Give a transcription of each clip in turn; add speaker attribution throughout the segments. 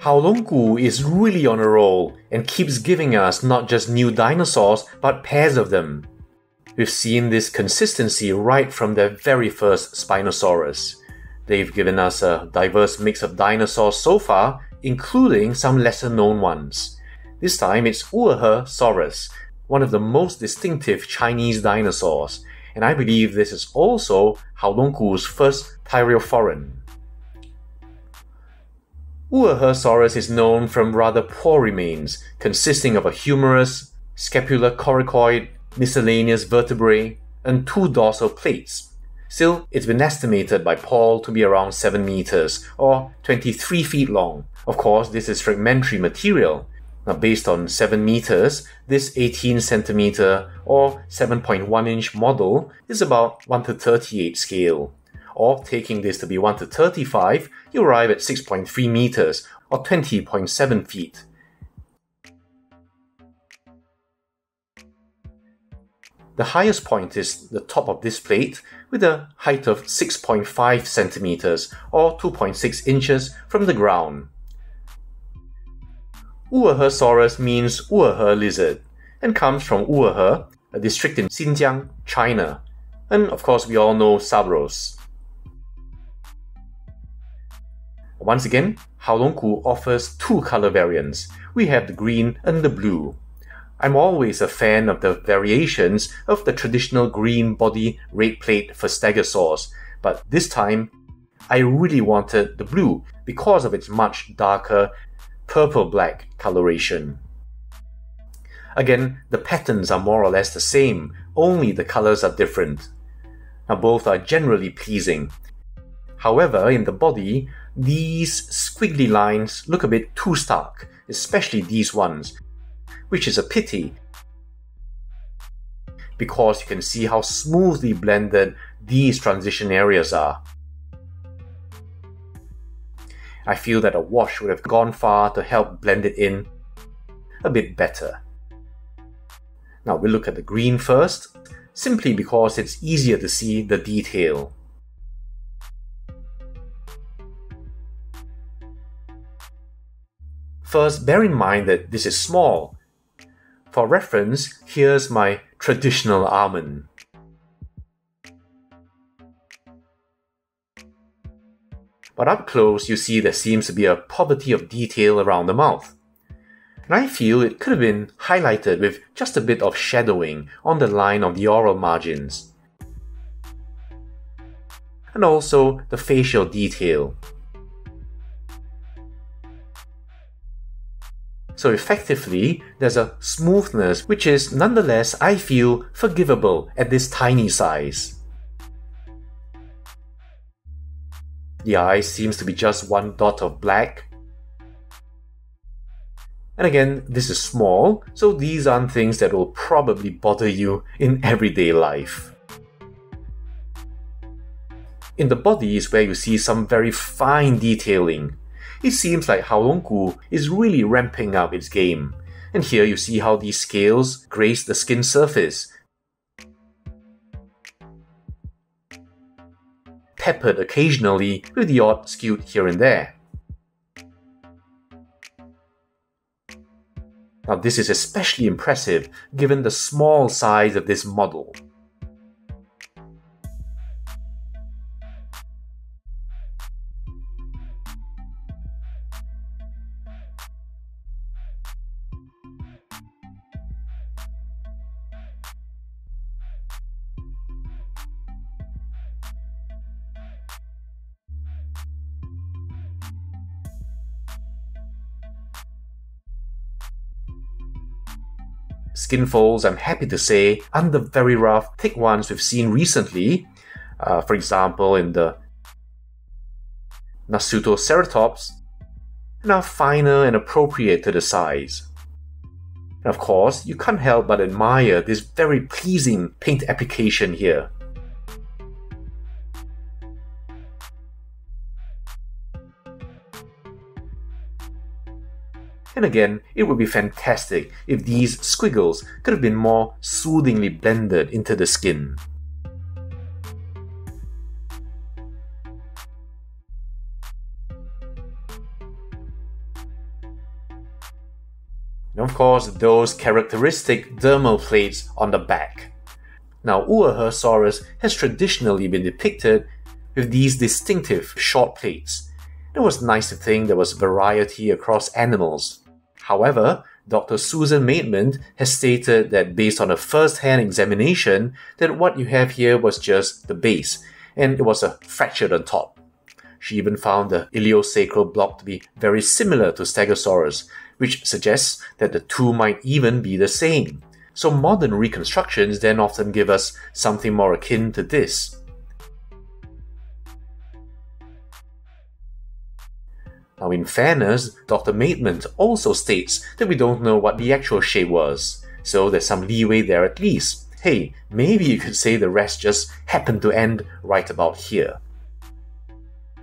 Speaker 1: Haolonggu is really on a roll and keeps giving us not just new dinosaurs but pairs of them. We've seen this consistency right from their very first Spinosaurus. They've given us a diverse mix of dinosaurs so far, including some lesser known ones. This time it's Wuerhosaurus, one of the most distinctive Chinese dinosaurs, and I believe this is also Haolonggu's first thyreophoran. Wuerhosaurus is known from rather poor remains, consisting of a humerus, scapular coracoid, miscellaneous vertebrae, and 2 dorsal plates. Still, it's been estimated by Paul to be around 7 meters, or 23 feet long. Of course, this is fragmentary material. Now, based on 7 meters, this 18 centimeter or 7.1 inch model is about 1:38 scale. Or, taking this to be 1:35, you arrive at 6.3 meters, or 20.7 feet. The highest point is the top of this plate, with a height of 6.5 centimeters, or 2.6 inches from the ground. Wuerhosaurus means Wuerhe lizard, and comes from Wuerhe, a district in Xinjiang, China. And of course, we all know Sabros. Once again, Haolonggu offers 2 color variants. We have the green and the blue. I'm always a fan of the variations of the traditional green body red plate for stegosaurs, but this time I really wanted the blue because of its much darker purple-black coloration. Again, the patterns are more or less the same, only the colors are different. Now both are generally pleasing. However, in the body, these squiggly lines look a bit too stark, especially these ones, which is a pity, because you can see how smoothly blended these transition areas are. I feel that a wash would have gone far to help blend it in a bit better. Now we'll look at the green first, simply because it's easier to see the detail. First, bear in mind that this is small. For reference, here's my traditional almond. But up close, you see there seems to be a poverty of detail around the mouth. And I feel it could have been highlighted with just a bit of shadowing on the line of the oral margins. And also the facial detail. So effectively, there's a smoothness which is nonetheless, I feel, forgivable at this tiny size. The eye seems to be just 1 dot of black. And again, this is small, so these aren't things that will probably bother you in everyday life. In the body is where you see some very fine detailing. It seems like Haolonggu is really ramping up its game, and here you see how these scales grace the skin surface, peppered occasionally with the odd skewed here and there. Now this is especially impressive given the small size of this model. Skin folds, I'm happy to say, aren't the very rough, thick ones we've seen recently, for example in the Nasutoceratops, and are finer and appropriate to the size. And of course, you can't help but admire this very pleasing paint application here. And again, it would be fantastic if these squiggles could have been more soothingly blended into the skin. And of course, those characteristic dermal plates on the back. Now, Wuerhosaurus has traditionally been depicted with these distinctive short plates. It was nice to think there was variety across animals. However, Dr. Susan Maidment has stated that based on a first-hand examination that what you have here was just the base, and it was a fractured on top. She even found the iliosacral block to be very similar to Stegosaurus, which suggests that the two might even be the same. So modern reconstructions then often give us something more akin to this. Now, in fairness, Dr. Maidment also states that we don't know what the actual shape was, so there's some leeway there at least. Hey, maybe you could say the rest just happened to end right about here.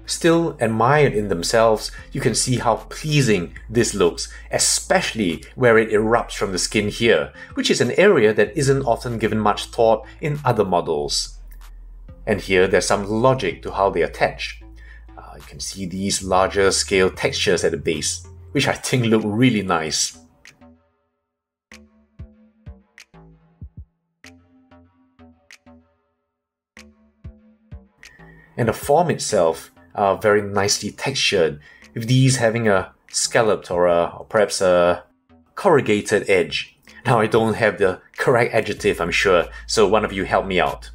Speaker 1: Still, admired in themselves, you can see how pleasing this looks, especially where it erupts from the skin here, which is an area that isn't often given much thought in other models. And here there's some logic to how they attach. You can see these larger scale textures at the base, which I think look really nice. And the form itself are very nicely textured, with these having a scalloped or perhaps a corrugated edge. Now, I don't have the correct adjective, I'm sure, so one of you help me out.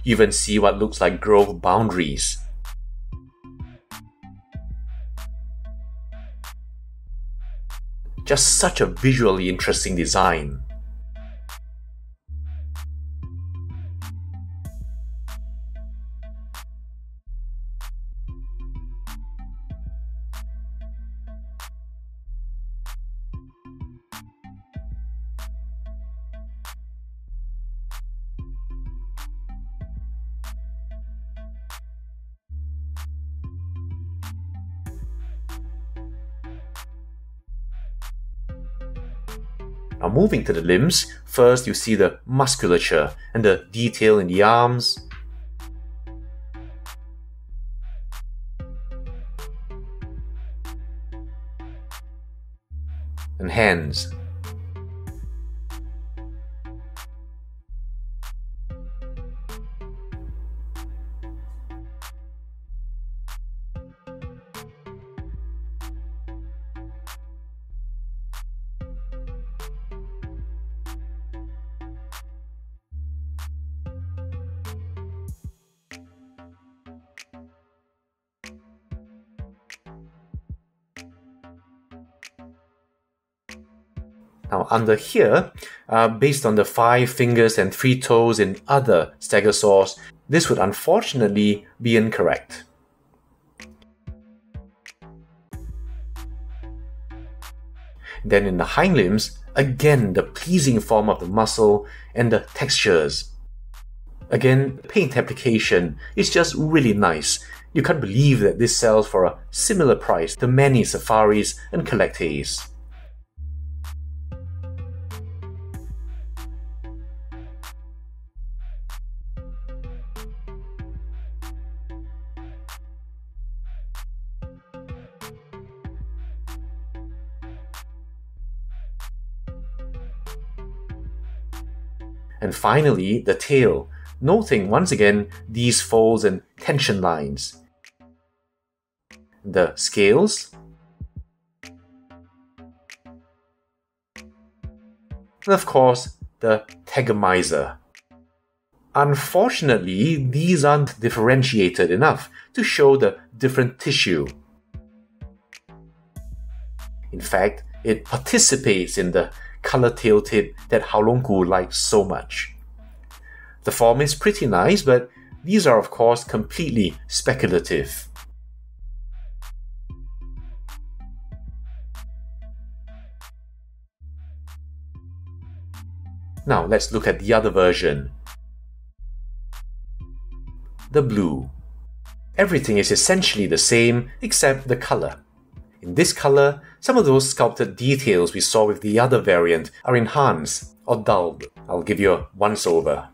Speaker 1: You even see what looks like grove boundaries. Just such a visually interesting design. Now, moving to the limbs, first you see the musculature and the detail in the arms, and hands. Now, under here, based on the 5 fingers and 3 toes in other stegosaurs, this would unfortunately be incorrect. Then in the hind limbs, again the pleasing form of the muscle and the textures. Again, paint application is just really nice. You can't believe that this sells for a similar price to many safaris and collectors. And finally, the tail, noting once again these folds and tension lines. The scales, and of course, the tegomizer. Unfortunately, these aren't differentiated enough to show the different tissue. In fact, it participates in the color tail tip that Haolonggu likes so much. The form is pretty nice, but these are of course completely speculative. Now let's look at the other version. The blue. Everything is essentially the same except the color. In this color, some of those sculpted details we saw with the other variant are enhanced or dulled. I'll give you a once-over.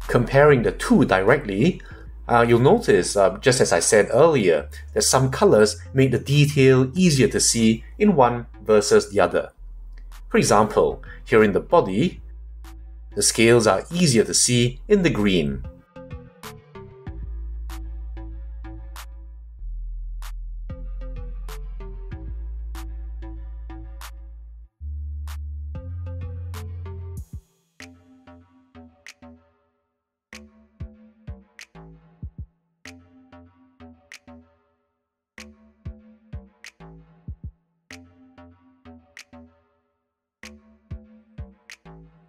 Speaker 1: Comparing the two directly, you'll notice, just as I said earlier, that some colors make the detail easier to see in one versus the other. For example, here in the body, the scales are easier to see in the green.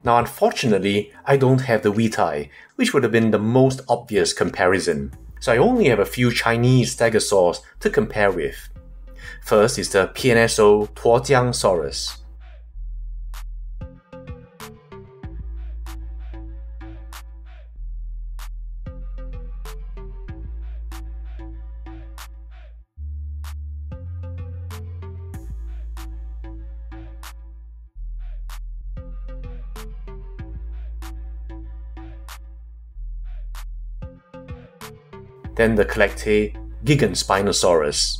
Speaker 1: Now unfortunately, I don't have the vitae, which would have been the most obvious comparison. So I only have a few Chinese stegosaurs to compare with. First is the Tianzhenosaurus. Then the collected Spinosaurus.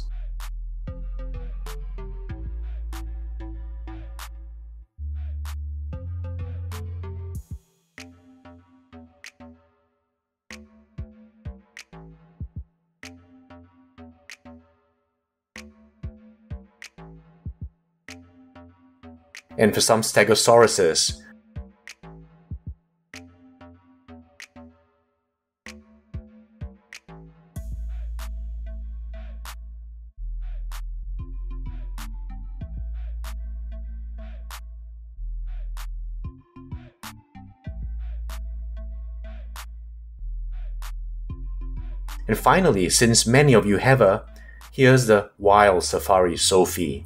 Speaker 1: And for some Stegosauruses, and finally, since many of you have her, here's the Wild Safari Sophie.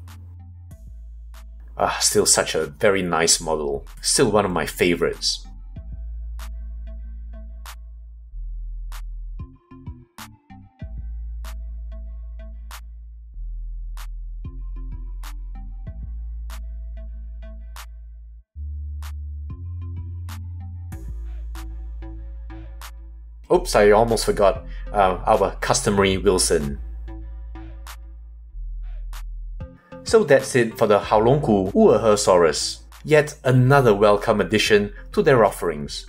Speaker 1: Still such a very nice model, still one of my favorites. Oops, I almost forgot our customary Wilson. So that's it for the Haolonggu Wuerhosaurus, yet another welcome addition to their offerings.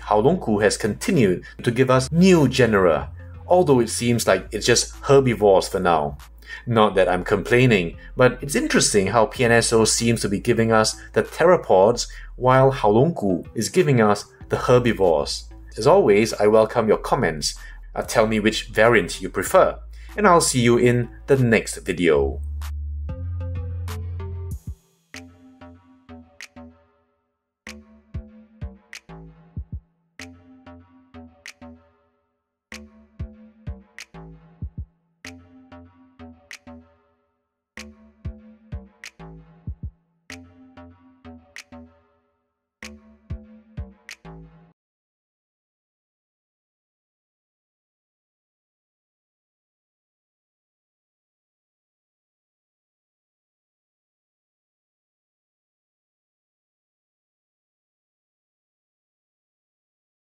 Speaker 1: Haolonggu has continued to give us new genera, although it seems like it's just herbivores for now. Not that I'm complaining, but it's interesting how PNSO seems to be giving us the theropods while Haolonggu is giving us the herbivores. As always, I welcome your comments. Tell me which variant you prefer, and I'll see you in the next video.